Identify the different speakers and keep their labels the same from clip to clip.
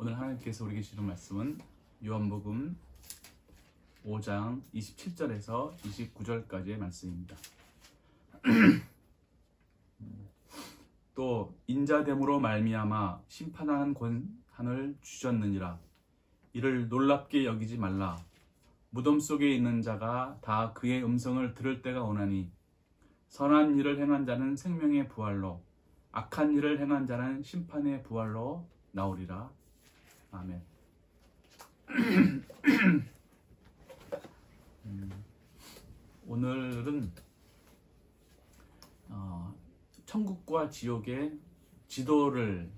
Speaker 1: 오늘 하나님께서 우리에게 주시는 말씀은 요한복음 5장 27절에서 29절까지의 말씀입니다. 또 인자됨으로 말미암아 심판하는 권한을 주셨느니라. 이를 놀랍게 여기지 말라. 무덤 속에 있는 자가 다 그의 음성을 들을 때가 오나니 선한 일을 행한 자는 생명의 부활로, 악한 일을 행한 자는 심판의 부활로 나오리라. 아멘. 오늘은 천국과 지옥의 지도를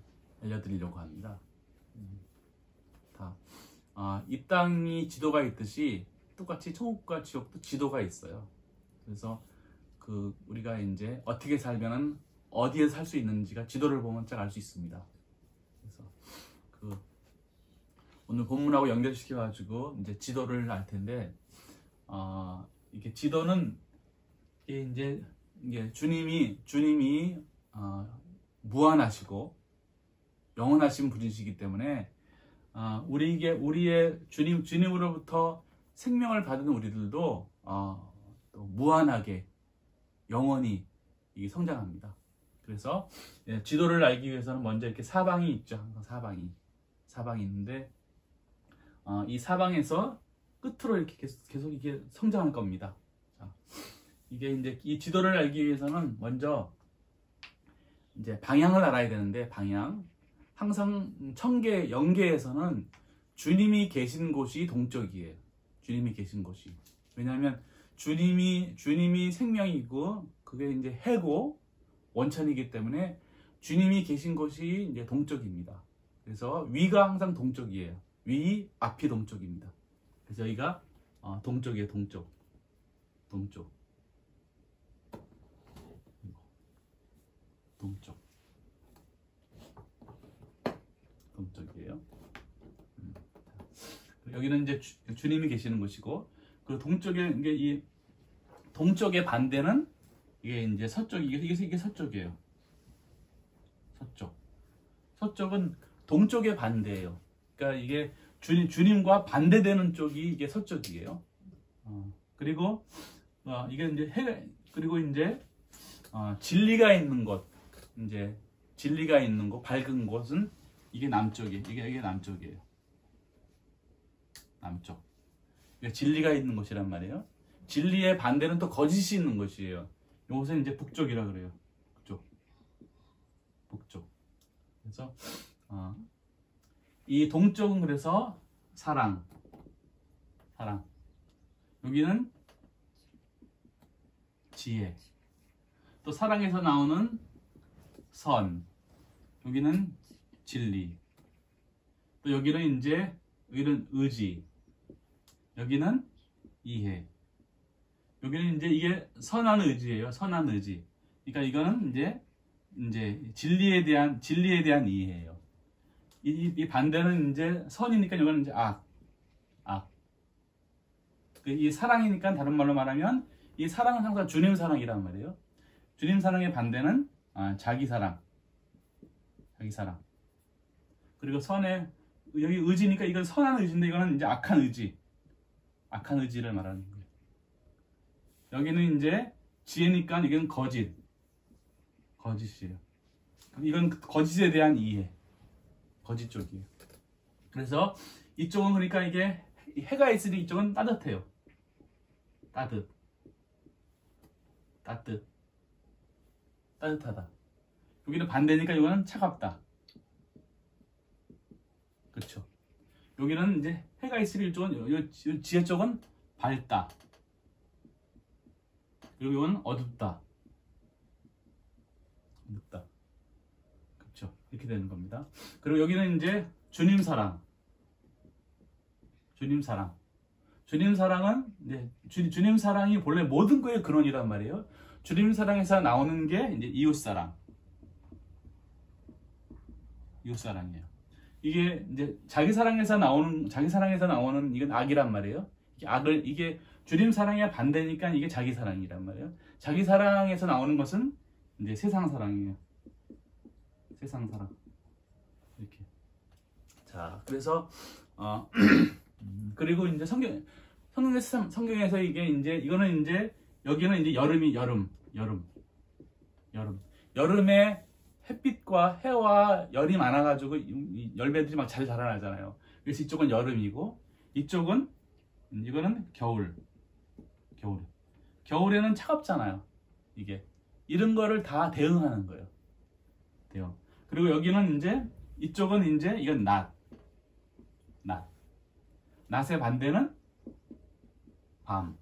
Speaker 1: 알려드리려고 합니다. 이 땅이 지도가 있듯이 똑같이 천국과 지옥도 지도가 있어요. 그래서 우리가 이제 어떻게 살면은 어디에 살 수 있는지가 지도를 보면 딱 알 수 있습니다. 그래서 오늘 본문하고 연결시켜 가지고 이제 지도를 알 텐데, 이게 지도는 이게 주님이 무한하시고 영원하신 분이시기 때문에 우리의 주님으로부터 생명을 받은 우리들도 또 무한하게 영원히 이게 성장합니다. 그래서 지도를 알기 위해서는 먼저 이렇게 사방이 있죠. 항상 사방이 있는데 이 사방에서 끝으로 이렇게 계속 이게 성장할 겁니다. 자, 이게 이제 이 지도를 알기 위해서는 먼저 이제 방향을 알아야 되는데, 항상 천계 영계에서는 주님이 계신 곳이 동쪽이에요. 주님이 계신 곳이. 왜냐하면 주님이 생명이고 그게 이제 해고 원천이기 때문에 주님이 계신 곳이 이제 동쪽입니다. 그래서 위가 항상 동쪽이에요. 위 앞이 동쪽입니다. 그래서 여기가 동쪽이에요. 동쪽이에요. 여기는 이제 주님이 계시는 곳이고, 그 동쪽에 이 동쪽의 반대는 이게 이제 서쪽. 이게 서쪽이에요. 서쪽은 동쪽의 반대예요. 그러니까 이게 주님과 반대되는 쪽이 이게 서쪽이에요. 그리고 이게 이제 그리고 이제 진리가 있는 곳, 밝은 곳은 이게 남쪽이에요. 이게 남쪽이에요. 남쪽. 그러니까 진리가 있는 곳이란 말이에요. 진리의 반대는 또 거짓이 있는 곳이에요. 이것은 이제 북쪽이라 그래요. 북쪽. 그래서 이 동쪽은 그래서 사랑. 여기는 지혜. 또 사랑에서 나오는 선. 여기는 진리. 또 여기는 의지. 여기는 이해. 여기는 이게 선한 의지예요. 선한 의지. 그러니까 이거는 이제 진리에 대한 이해예요. 이 반대는 이제 선이니까 이거는 이제 악. 이 사랑이니까 다른 말로 말하면 이 사랑은 항상 주님 사랑이란 말이에요. 주님 사랑의 반대는 자기 사랑. 그리고 여기 의지니까 이건 선한 의지인데 이거는 이제 악한 의지를 말하는 거예요. 여기는 이제 지혜니까 이건 거짓이에요. 이건 거짓에 대한 이해. 거짓 쪽이에요. 그래서 이쪽은 그러니까 이게 해가 있으니 이쪽은 따뜻해요. 따뜻하다. 여기는 반대니까 이거는 차갑다. 그렇죠. 여기는 이제 해가 있으니 이쪽은 지혜 쪽은 밝다. 그리고 이건 어둡다. 그렇죠. 이렇게 되는 겁니다. 그리고 여기는 이제 주님 사랑은 주님 사랑이 본래 모든 거의 근원이란 말이에요. 주님 사랑에서 나오는 게 이제 이웃 사랑이에요. 이게 이제 자기 사랑에서 나오는 이건 악이란 말이에요. 이게 주님 사랑의 반대니까 이게 자기 사랑이란 말이에요. 자기 사랑에서 나오는 것은 이제 세상 사랑이에요. 이렇게. 자, 그래서 그리고 이제 성경에서 이게 이제 이거는 이제 여기는 이제 여름에 햇빛과 해와 열이 많아가지고 이 열매들이 막 잘 자라나잖아요. 그래서 이쪽은 여름이고 이쪽은 이거는 겨울에는 차갑잖아요. 이게 이런 거를 다 대응하는 거예요. 대응. 그리고 여기는 이제 이쪽은 이제 이건 낮의 반대는 밤.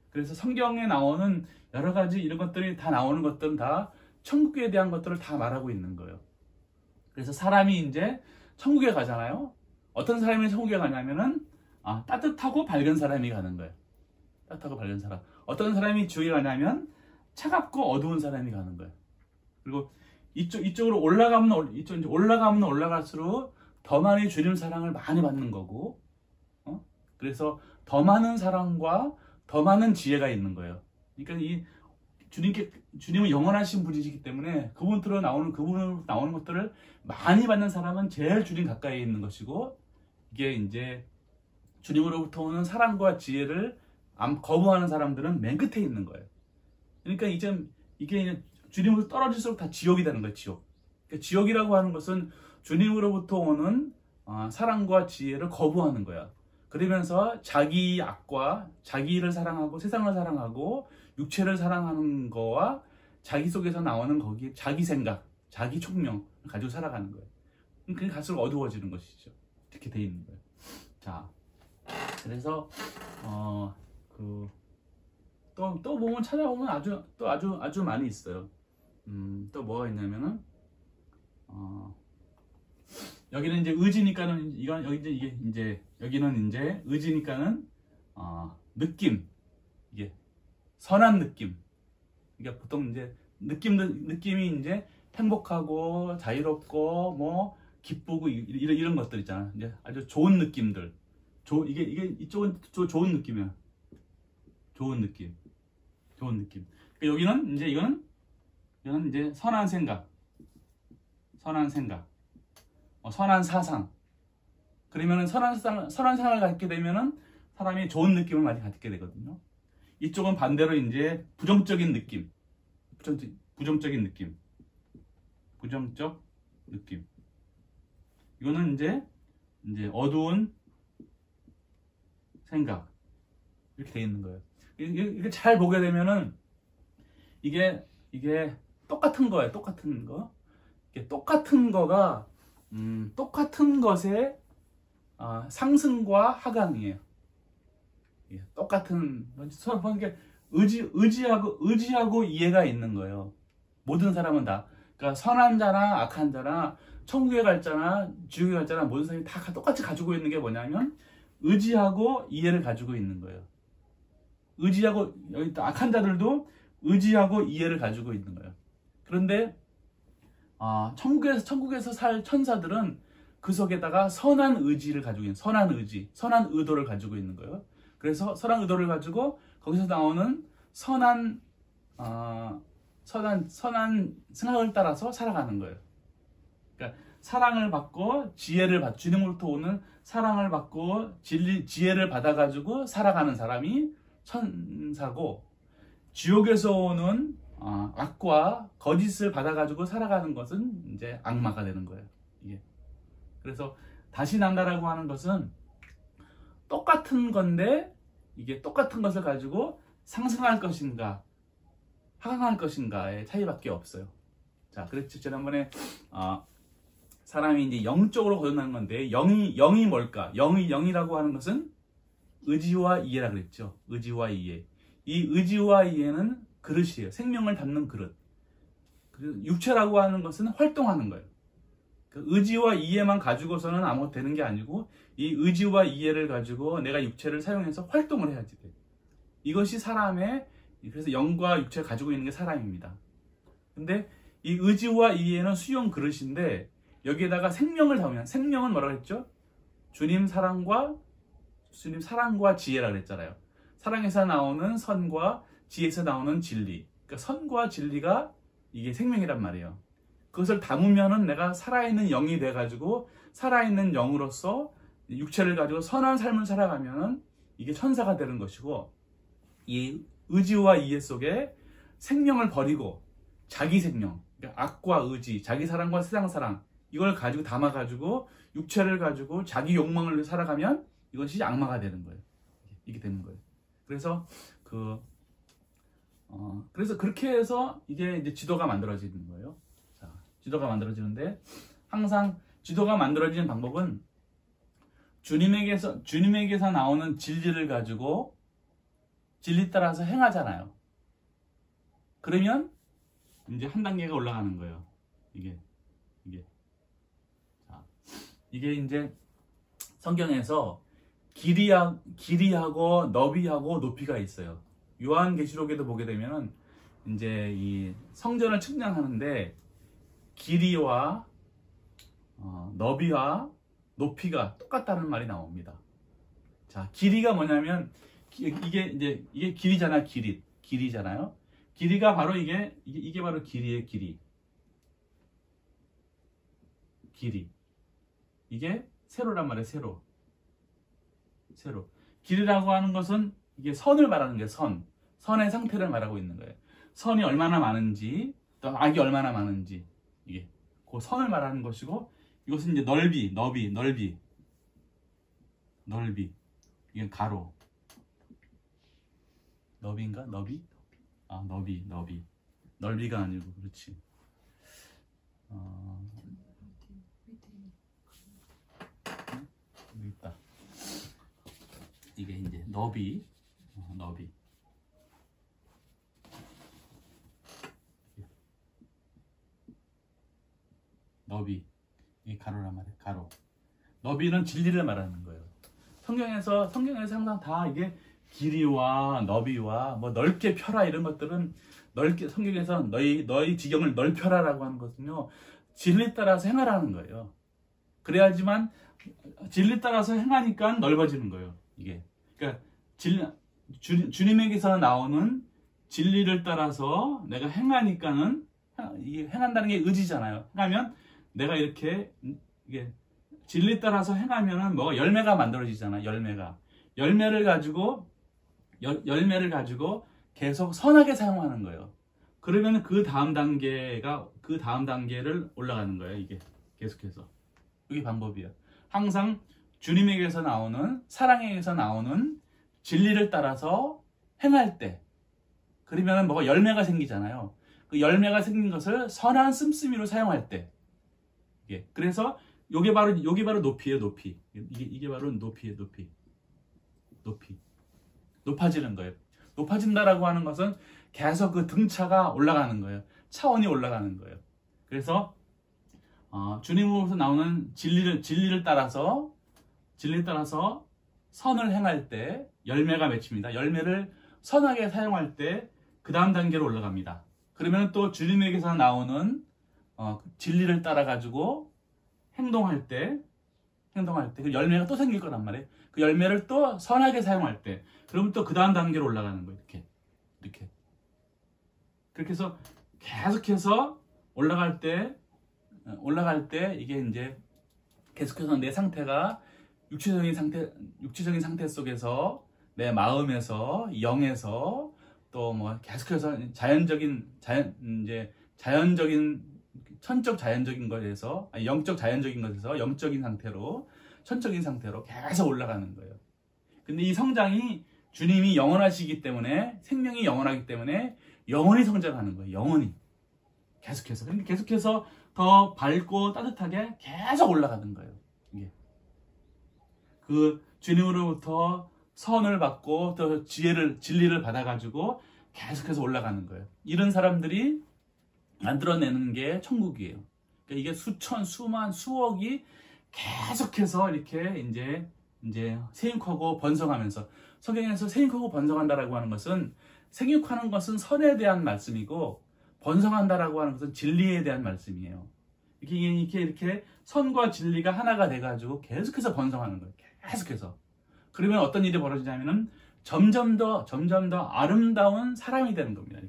Speaker 1: 그래서 성경에 나오는 여러 가지 이런 것들이 다 나오는 것들은 다 천국에 대한 것들을 다 말하고 있는 거예요. 그래서 사람이 이제 천국에 가잖아요. 어떤 사람이 천국에 가냐면은 따뜻하고 밝은 사람이 가는 거예요. 따뜻하고 밝은 사람. 어떤 사람이 지옥에 가냐면 차갑고 어두운 사람이 가는 거예요. 그리고 이쪽으로 올라가면 올라갈수록 더 많이 주님 사랑을 많이 받는 거고, 그래서 더 많은 사랑과 더 많은 지혜가 있는 거예요. 그러니까 이 주님은 영원하신 분이시기 때문에 그분으로 나오는 것들을 많이 받는 사람은 제일 주님 가까이 있는 것이고, 이게 이제 주님으로부터 오는 사랑과 지혜를 거부하는 사람들은 맨 끝에 있는 거예요. 그러니까 이게 주님으로 떨어질수록 다 지옥이 되는 거예요. 지옥. 그러니까 지옥이라고 하는 것은 주님으로부터 오는 사랑과 지혜를 거부하는 거야. 그러면서 자기 악과 자기를 사랑하고 세상을 사랑하고 육체를 사랑하는 거와 자기 속에서 나오는 거기 자기 생각, 자기 총명을 가지고 살아가는 거예요. 그게 갈수록 어두워지는 것이죠. 이렇게 돼 있는 거예요. 자, 그래서 또 보면 찾아보면 아주 많이 있어요. 또 뭐가 있냐면은 여기는 이제 의지니까는 여기는 이제 의지니까는 느낌, 이게 선한 느낌. 그러니까 보통 이제 느낌이 이제 행복하고 자유롭고 뭐 기쁘고 이런 것들 있잖아. 이제 아주 좋은 느낌들. 이게 이쪽은 좋은 느낌이야. 좋은 느낌. 그러니까 여기는 이제 이거는 이제 선한 생각, 선한 사상. 그러면은 선한 생각을 갖게 되면은 사람이 좋은 느낌을 많이 갖게 되거든요. 이쪽은 반대로 이제 부정적인 느낌. 이거는 이제 어두운 생각. 이렇게 돼 있는 거예요. 이게 잘 보게 되면은 이게 똑같은 거예요. 똑같은 거. 이게 똑같은 거가 똑같은 것의 상승과 하강이에요. 예, 똑같은 서로 보니까 의지하고 이해가 있는 거예요. 모든 사람은 다. 그러니까 선한 자나 악한 자나 천국에 갈 자나 지옥에 갈 자나 모든 사람이 다 똑같이 가지고 있는 게 뭐냐면 의지하고 이해를 가지고 있는 거예요. 의지하고 여기 또 악한 자들도 의지하고 이해를 가지고 있는 거예요. 그런데 천국에서 살 천사들은 그 속에다가 선한 의지를 가지고 있는 선한 의도를 가지고 있는 거예요. 그래서 선한 의도를 가지고 거기서 나오는 선한 생각을 따라서 살아가는 거예요. 그러니까 사랑을 받고 주님으로부터 오는 사랑을 받고 지혜를 받아가지고 살아가는 사람이 천사고, 지옥에서 오는 악과 거짓을 받아가지고 살아가는 것은 이제 악마가 되는 거예요. 이게. 그래서 다시 난다라고 하는 것은 똑같은 건데 이게 똑같은 것을 가지고 상승할 것인가 하강할 것인가의 차이밖에 없어요. 자, 그랬죠. 지난번에 사람이 이제 영적으로 거듭나는 건데 영이 뭘까? 영이라고 하는 것은 의지와 이해라 그랬죠. 의지와 이해. 이 의지와 이해는 그릇이에요. 생명을 담는 그릇. 육체라고 하는 것은 활동하는 거예요. 의지와 이해만 가지고서는 아무것도 되는 게 아니고 이 의지와 이해를 가지고 내가 육체를 사용해서 활동을 해야지 돼. 이것이 사람의, 그래서 영과 육체를 가지고 있는 게 사람입니다. 근데 이 의지와 이해는 수용 그릇인데 여기에다가 생명을 담으면, 생명은 뭐라고 했죠? 주님 사랑과 지혜라 그랬잖아요. 사랑에서 나오는 선과 지혜에서 나오는 진리. 그러니까 선과 진리가 이게 생명이란 말이에요. 그것을 담으면은 내가 살아있는 영이 돼가지고 살아있는 영으로서 육체를 가지고 선한 삶을 살아가면은 이게 천사가 되는 것이고, 이 의지와 이해 속에 생명을 버리고 자기 생명, 그러니까 악과 의지, 자기 사랑과 세상 사랑, 이걸 가지고 담아가지고 육체를 가지고 자기 욕망을 살아가면 이것이 악마가 되는 거예요. 이게 되는 거예요. 그래서 그래서 그렇게 해서 이게 이제 지도가 만들어지는 거예요. 자, 지도가 만들어지는데 항상 지도가 만들어지는 방법은 주님에게서 나오는 진리를 가지고 진리 따라서 행하잖아요. 그러면 이제 한 단계가 올라가는 거예요. 이게 이제 성경에서 길이하고 너비하고 높이가 있어요. 요한계시록에도 보게 되면은 이제 이 성전을 측량하는데 길이와 너비와 높이가 똑같다는 말이 나옵니다. 자, 길이가 뭐냐면 이게 길이잖아, 길이잖아요. 길이가 바로 이게 바로 길이의 길이. 이게 세로란 말이에요. 세로. 길이라고 하는 것은 이게 선을 말하는 거예요. 선의 상태를 말하고 있는 거예요. 선이 얼마나 많은지, 또 악이 얼마나 많은지, 이게 그 선을 말하는 것이고, 이것은 이제 넓이. 이게 가로. 너비인가? 너비? 아, 너비. 넓이가 아니고, 그렇지. 여기 있다. 이게 이제 너비. 이게 가로란 말이에요. 가로. 너비는 진리를 말하는 거예요. 성경에서 항상 다 이게 길이와 너비와 뭐 넓게 펴라 이런 것들은 성경에서 너희 지경을 넓혀라라고 하는 것은요, 진리 따라서 행하라는 거예요. 그래야지만 진리 따라서 행하니까 넓어지는 거예요. 이게 그러니까 주님에게서 나오는 진리를 따라서 내가 행하니까는, 이게 행한다는 게 의지잖아요. 행하면 내가 이게 진리 따라서 행하면은 뭐 열매가 만들어지잖아. 열매를 가지고 계속 선하게 사용하는 거예요. 그러면 그 다음 단계를 올라가는 거예요. 이게 계속해서. 이게 방법이에요. 항상 주님에게서 나오는, 사랑에게서 나오는 진리를 따라서 행할 때, 그러면 뭐가 열매가 생기잖아요. 그 열매가 생긴 것을 선한 씀씀이로 사용할 때, 그래서 요게 바로 높이에요. 높이. 이게 바로 높이에요. 높이. 높아지는 거예요. 높아진다라고 하는 것은 계속 그 등차가 올라가는 거예요. 차원이 올라가는 거예요. 그래서 주님으로부터 나오는 진리를 따라서 선을 행할 때 열매가 맺힙니다. 열매를 선하게 사용할 때 그 다음 단계로 올라갑니다. 그러면 또 주님에게서 나오는 진리를 따라 가지고 행동할 때 그 열매가 또 생길 거란 말이에요. 그 열매를 또 선하게 사용할 때, 그러면 또 그 다음 단계로 올라가는 거예요. 이렇게. 그렇게 해서 계속해서 올라갈 때 이게 이제 계속해서 내 상태가 육체적인 상태 속에서, 내 마음에서, 영에서, 또 뭐 계속해서 천적 자연적인 것에서, 영적 자연적인 것에서 영적인 상태로, 천적인 상태로 계속 올라가는 거예요. 근데 이 성장이 주님이 영원하시기 때문에, 생명이 영원하기 때문에 영원히 성장하는 거예요. 영원히. 계속해서. 그러니까 계속해서 더 밝고 따뜻하게 계속 올라가는 거예요. 이게. 그 주님으로부터 선을 받고 또 진리를 받아가지고 계속해서 올라가는 거예요. 이런 사람들이 만들어내는 게 천국이에요. 그러니까 이게 수천, 수만, 수억이 계속해서 이렇게 이제 생육하고 번성하면서, 성경에서 생육하고 번성한다라고 하는 것은, 생육하는 것은 선에 대한 말씀이고, 번성한다라고 하는 것은 진리에 대한 말씀이에요. 이렇게 선과 진리가 하나가 돼가지고 계속해서 번성하는 거예요. 계속해서. 그러면 어떤 일이 벌어지냐면은 점점 더 아름다운 사람이 되는 겁니다.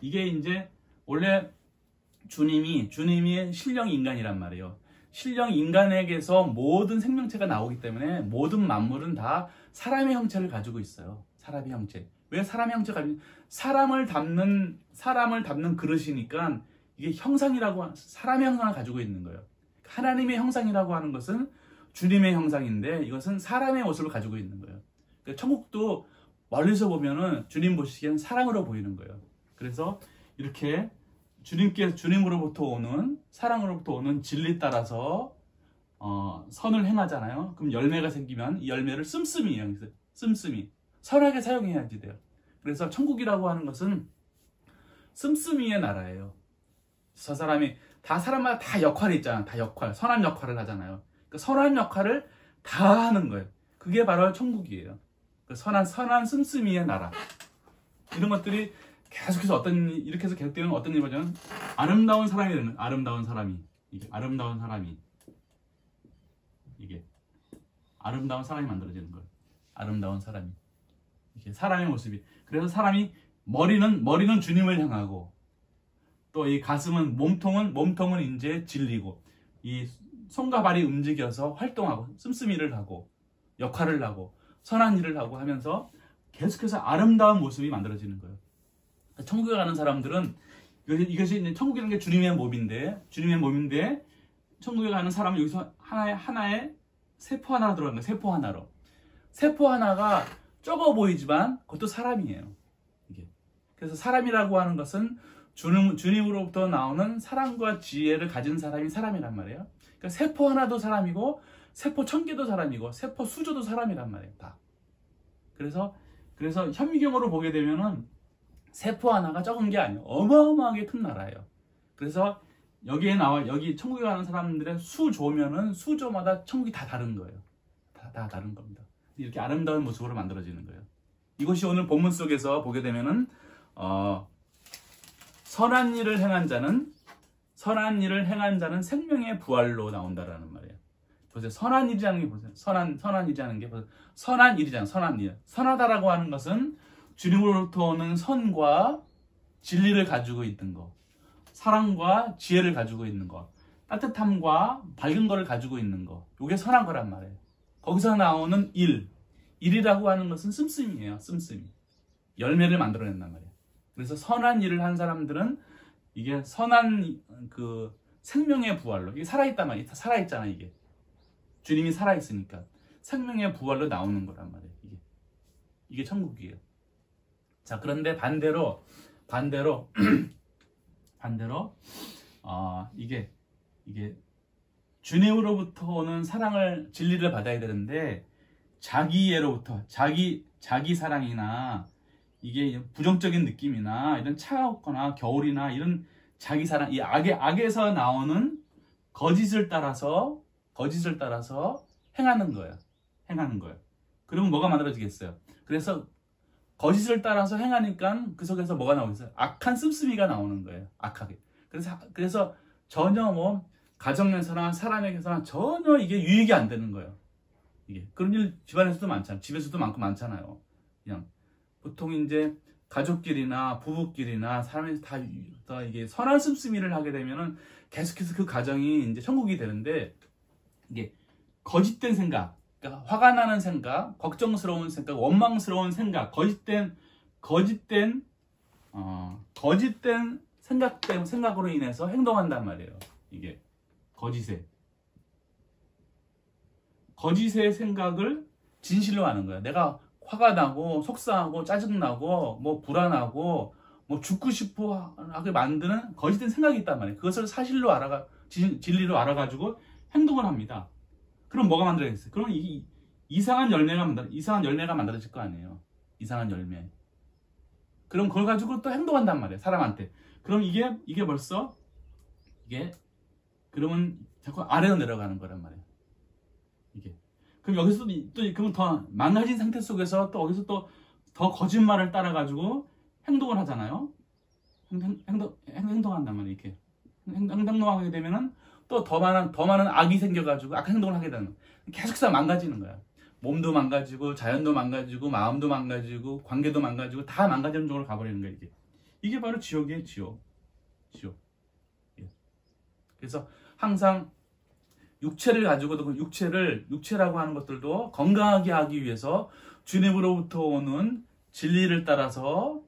Speaker 1: 이게 이제 원래 주님이 신령 인간이란 말이에요. 신령 인간에게서 모든 생명체가 나오기 때문에 모든 만물은 다 사람의 형체를 가지고 있어요. 사람의 형체. 왜 사람의 형체가 사람을 담는 그릇이니까 이게 형상이라고 사람의 형상을 가지고 있는 거예요. 하나님의 형상이라고 하는 것은 주님의 형상인데 이것은 사람의 모습을 가지고 있는 거예요. 그러니까 천국도 멀리서 보면은 주님 보시기엔 사랑으로 보이는 거예요. 그래서 이렇게 주님으로부터 오는 사랑으로부터 오는 진리 따라서 선을 행하잖아요. 그럼 열매가 생기면 이 열매를 씀씀이에요. 씀씀이 선하게 사용해야지 돼요. 그래서 천국이라고 하는 것은 씀씀이의 나라예요. 저 사람이 사람마다 다 역할이 있잖아. 다 선한 역할을 하잖아요. 그 선한 역할을 다 하는 거예요. 그게 바로 천국이에요. 그 선한 씀씀이의 나라. 이런 것들이 계속해서 이렇게 해서 계속되는 어떤 일이 뭐냐면 아름다운 사람이 되는 아름다운 사람이 이게 아름다운 사람이 만들어지는 거예요. 아름다운 사람이 이게 사람의 모습이. 그래서 사람이 머리는 주님을 향하고 또 이 가슴은 몸통은 이제 진리고 이 손과 발이 움직여서 활동하고 씀씀이를 하고 역할을 하고 선한 일을 하고 하면서 계속해서 아름다운 모습이 만들어지는 거예요. 천국에 가는 사람들은 이것이 천국이라는 게 주님의 몸인데 천국에 가는 사람은 여기서 하나의 세포 하나로 들어가는 거예요. 세포 하나가 적어 보이지만 그것도 사람이에요. 이게. 그래서 사람이라고 하는 것은 주님으로부터 나오는 사랑과 지혜를 가진 사람이 사람이란 말이에요. 그러니까 세포 하나도 사람이고 세포 1000개도 사람이고 세포 수조도 사람이란 말이에요. 다. 그래서 현미경으로 보게 되면은 세포 하나가 적은 게 아니에요. 어마어마하게 큰 나라예요. 그래서 여기 천국에 가는 사람들의 수조면은 수조마다 천국이 다 다른 거예요. 다 다른 겁니다. 이렇게 아름다운 모습으로 만들어지는 거예요. 이것이 오늘 본문 속에서 보게 되면은 선한 일을 행한 자는 생명의 부활로 나온다라는 말이에요. 보세요. 선한 일이라는 게 보세요. 선한 일이라는 게 보세요. 선한 일이잖아요. 선한 일. 선하다라고 하는 것은 주님으로부터 오는 선과 진리를 가지고 있는 거, 사랑과 지혜를 가지고 있는 거, 따뜻함과 밝은 거를 가지고 있는 거, 이게 선한 거란 말이에요. 거기서 나오는 일이라고 하는 것은 씀씀이에요. 씀씀이 열매를 만들어낸단 말이에요. 그래서 선한 일을 한 사람들은 이게 선한 그 생명의 부활로 이게 살아있단 말이에요. 살아있잖아. 이게 주님이 살아있으니까 생명의 부활로 나오는 거란 말이에요. 이게 천국이에요. 자, 그런데 반대로 이게 주님으로부터 오는 진리를 받아야 되는데 자기애로부터 자기 사랑이나 이게 부정적인 느낌이나 이런 차갑거나 겨울이나 이런 자기 사랑, 이 악에서 나오는 거짓을 따라서 행하는 거예요. 그러면 뭐가 만들어지겠어요? 그래서 거짓을 따라서 행하니까 그 속에서 뭐가 나오겠어요? 악한 씀씀이가 나오는 거예요. 악하게. 그래서 전혀 뭐 가정에서나 사람에게서나 전혀 이게 유익이 안 되는 거예요. 이게 그런 일 집안에서도 많잖아요. 집에서도 많잖아요. 그냥 보통 이제 가족끼리나 부부끼리나 사람이 다 이게 선한 씀씀이를 하게 되면은 계속해서 그 가정이 이제 천국이 되는데 이게 거짓된 생각, 그러니까 화가 나는 생각, 걱정스러운 생각, 원망스러운 생각, 거짓된 생각으로 인해서 행동한단 말이에요. 이게 거짓의 생각을 진실로 하는 거야. 내가 화가 나고 속상하고 짜증나고 뭐 불안하고 뭐 죽고 싶어 하게 만드는 거짓된 생각이 있단 말이에요. 그것을 사실로 진리로 알아가지고 행동을 합니다. 그럼 뭐가 만들어지겠어요? 그럼 이상한 열매가 만들어질 거 아니에요. 이상한 열매. 그럼 그걸 가지고 또 행동한단 말이에요. 사람한테. 그럼 이게 벌써 그러면 자꾸 아래로 내려가는 거란 말이에요. 그럼 여기서 그럼 더 망가진 상태 속에서 또 여기서 또 더 거짓말을 따라가지고 행동을 하잖아요. 행동한단 말이에요. 이렇게 행동하게 되면은 또 더 많은 악이 생겨가지고 악한 행동을 하게 되는 거예요. 계속해서 망가지는 거야. 몸도 망가지고 자연도 망가지고 마음도 망가지고 관계도 망가지고 다 망가지는 쪽으로 가버리는 거예요. 이게 바로 지옥이에요. 지옥. 그래서 항상 육체를 가지고도 그 육체라고 하는 것들도 건강하게 하기 위해서 주님으로부터 오는 진리를 따라서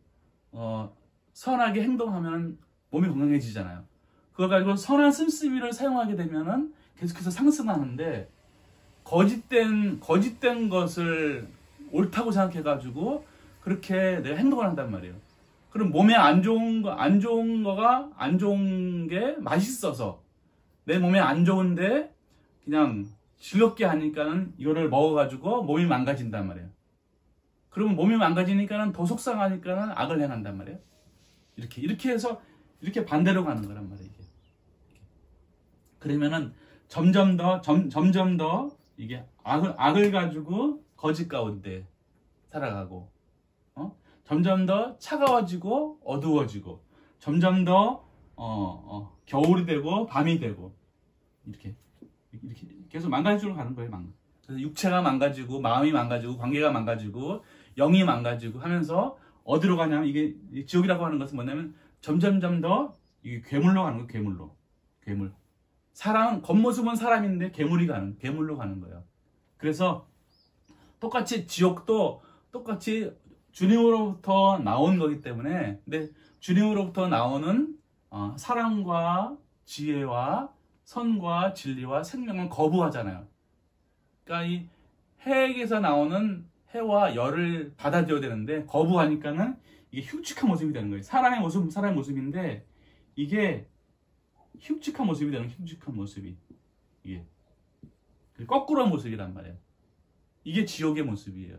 Speaker 1: 선하게 행동하면 몸이 건강해지잖아요. 그걸 가지고 선한 씀씀이를 사용하게 되면은 계속해서 상승하는데 거짓된 것을 옳다고 생각해가지고 그렇게 내가 행동을 한단 말이에요. 그럼 몸에 안 좋은 게 맛있어서 내 몸에 안 좋은데 그냥 즐겁게 하니까는 이거를 먹어가지고 몸이 망가진단 말이에요. 그러면 몸이 망가지니까는 더 속상하니까는 악을 행한단 말이에요. 이렇게 해서 이렇게 반대로 가는 거란 말이에요. 이게. 그러면은 점점 더 이게 악을 가지고 거짓 가운데 살아가고, 점점 더 차가워지고 어두워지고, 점점 더 겨울이 되고 밤이 되고 이렇게 계속 망가지로 가는 거예요. 그래서 육체가 망가지고 마음이 망가지고 관계가 망가지고 영이 망가지고 하면서 어디로 가냐면 이게 지옥이라고 하는 것은 뭐냐면 점점 더 이게 괴물로 가는 거예요. 괴물. 사람 겉모습은 사람인데 괴물로 가는 거예요. 그래서 똑같이 지옥도 똑같이 주님으로부터 나온 거기 때문에, 근데 주님으로부터 나오는 사랑과 지혜와 선과 진리와 생명을 거부하잖아요. 그러니까 이 해에서 나오는 해와 열을 받아들여야 되는데 거부하니까는 이게 흉측한 모습이 되는 거예요. 사람의 모습인데 이게 흉측한 모습이 되는 흉측한 모습이 이게 거꾸로 모습이란 말이에요. 이게 지옥의 모습이에요.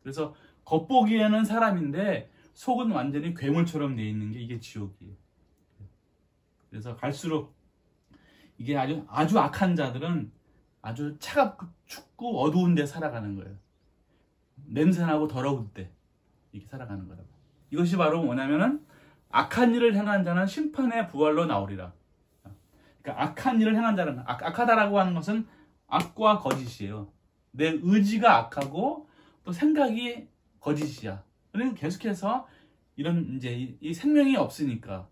Speaker 1: 그래서 겉보기에는 사람인데 속은 완전히 괴물처럼 돼 있는 게 이게 지옥이에요. 그래서 갈수록 이게 아주 악한 자들은 아주 차갑고 춥고 어두운 데 살아가는 거예요. 냄새나고 더러운 데 이렇게 살아가는 거라고. 이것이 바로 뭐냐면은 악한 일을 행한 자는 심판의 부활로 나오리라. 그러니까 악한 일을 행한 자는 악하다라고 하는 것은 악과 거짓이에요. 내 의지가 악하고 또 생각이 거짓이야. 그러니까 계속해서 이런 이제 이 생명이 없으니까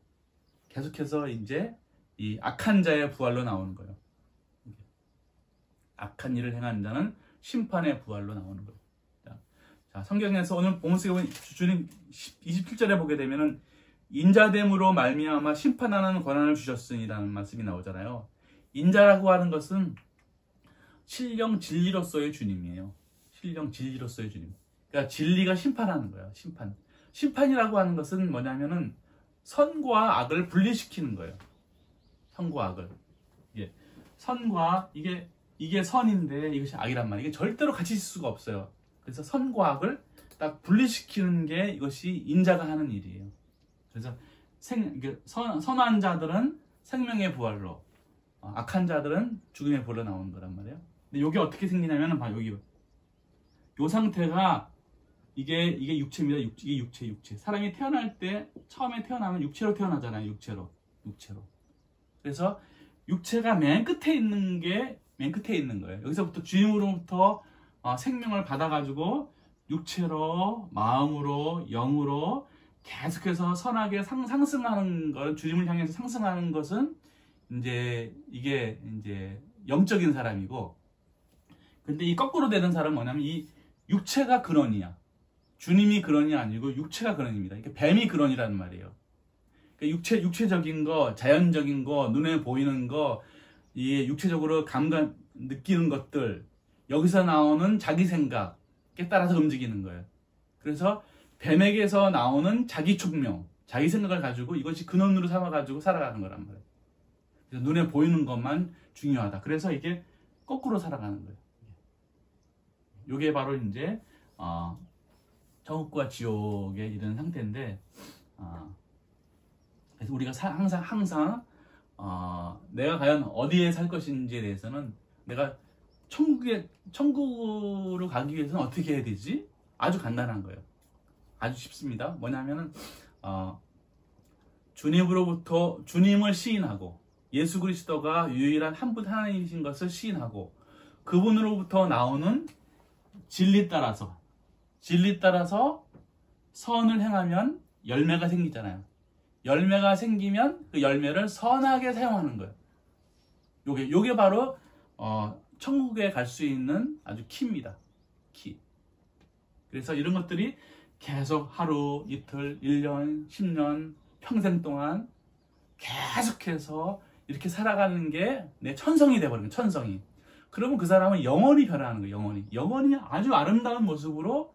Speaker 1: 계속해서 이제 이 악한 자의 부활로 나오는 거예요. 악한 일을 행한 자는 심판의 부활로 나오는 거예요. 자, 성경에서 오늘 본문에 주님 27절에 보게 되면은 인자됨으로 말미암아 심판하는 권한을 주셨으니라는 말씀이 나오잖아요. 인자라고 하는 것은 신령 진리로서의 주님이에요. 신령 진리로서의 주님. 그러니까 진리가 심판하는 거예요. 심판이라고 하는 것은 뭐냐면은 선과 악을 분리시키는 거예요. 선과 악을. 이게 선인데 이것이 악이란 말이에요. 이게 절대로 같이 있을 수가 없어요. 그래서 선과 악을 딱 분리시키는 게 이것이 인자가 하는 일이에요. 그래서 선한 자들은 생명의 부활로, 악한 자들은 죽음의 부활로 나오는 거란 말이에요. 근데 이게 어떻게 생기냐면은 여기 이 상태가 이게 육체입니다. 이게 육체. 사람이 태어날 때 처음에 태어나면 육체로 태어나잖아요. 육체로. 그래서 육체가 맨 끝에 있는 거예요. 여기서부터 주님으로부터 생명을 받아가지고 육체로, 마음으로, 영으로 계속해서 선하게 상승하는 것, 주님을 향해서 상승하는 것은 이게 영적인 사람이고, 근데 이 거꾸로 되는 사람은 뭐냐면 이 육체가 근원이야. 주님이 근원이 아니고 육체가 근원입니다. 이게 뱀이 근원이라는 말이에요. 그러니까 육체적인 거, 자연적인 거, 눈에 보이는 거, 이 육체적으로 감각 느끼는 것들, 여기서 나오는 자기 생각에 따라서 움직이는 거예요. 그래서 뱀에게서 나오는 자기 촉명, 자기 생각을 가지고 이것이 근원으로 삼아가지고 살아가는 거란 말이에요. 그래서 눈에 보이는 것만 중요하다. 그래서 이게 거꾸로 살아가는 거예요. 이게 바로 이제 천국과 지옥의 이런 상태인데, 그래서 우리가 항상 내가 과연 어디에 살 것인지에 대해서는 내가 천국으로 가기 위해서는 어떻게 해야 되지? 아주 간단한 거예요. 아주 쉽습니다. 뭐냐면은 주님으로부터 주님을 시인하고 예수 그리스도가 유일한 한 분 하나님이신 것을 시인하고 그분으로부터 나오는 진리 따라서 선을 행하면 열매가 생기잖아요. 열매가 생기면 그 열매를 선하게 사용하는 거예요. 요게 바로 천국에 갈 수 있는 아주 키입니다. 키. 그래서 이런 것들이 계속 하루, 이틀, 1년, 10년, 평생 동안 계속해서 이렇게 살아가는 게 내 천성이 돼버리는 거예요. 천성이. 그러면 그 사람은 영원히 변화하는 거예요. 영원히 아주 아름다운 모습으로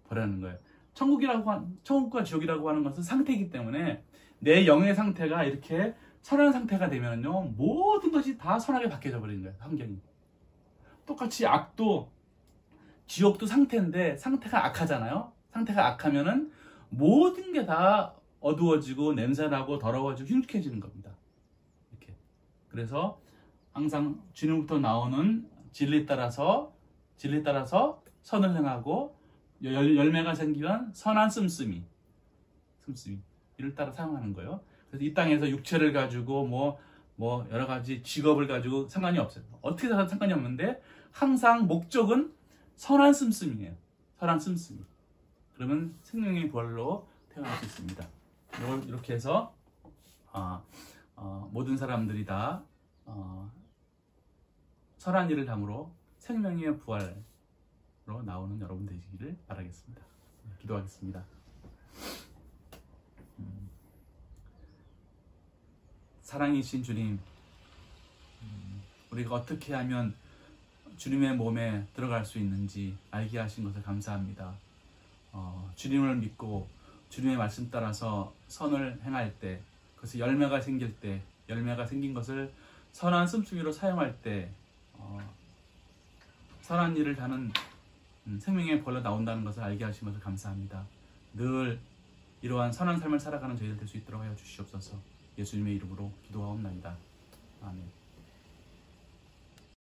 Speaker 1: 변하는 거예요. 천국과 지옥이라고 하는 것은 상태이기 때문에 내 영의 상태가 이렇게 선한 상태가 되면요, 모든 것이 다 선하게 바뀌어져 버리는 거예요. 환경이. 똑같이 악도, 지옥도 상태인데 상태가 악하잖아요. 상태가 악하면은 모든 게 다 어두워지고 냄새나고 더러워지고 흉측해지는 겁니다. 이렇게. 그래서 항상 주님부터 나오는 진리 따라서 선을 행하고 열매가 생기면 선한 씀씀이 이를 따라 사용하는 거예요. 그래서 이 땅에서 육체를 가지고 뭐 여러 가지 직업을 가지고 상관이 없어요. 어떻게 살아도 상관이 없는데 항상 목적은 선한 씀씀이에요. 선한 씀씀이. 그러면 생명의 부활로 태어날 수 있습니다. 이렇게 해서 모든 사람들이 다 선한 일을 담으로 생명의 부활로 나오는 여러분 되시기를 바라겠습니다. 기도하겠습니다. 사랑이신 주님, 우리가 어떻게 하면 주님의 몸에 들어갈 수 있는지 알게 하신 것을 감사합니다. 주님을 믿고 주님의 말씀 따라서 선을 행할 때, 그래서 열매가 생길 때, 열매가 생긴 것을 선한 씀씀이로 사용할 때 선한 일을 다는 생명의 벌로 나온다는 것을 알게 하신 것을 감사합니다. 늘 이러한 선한 삶을 살아가는 저희들 될 수 있도록 하여 주시옵소서. 예수님의 이름으로 기도하옵나이다. 아멘.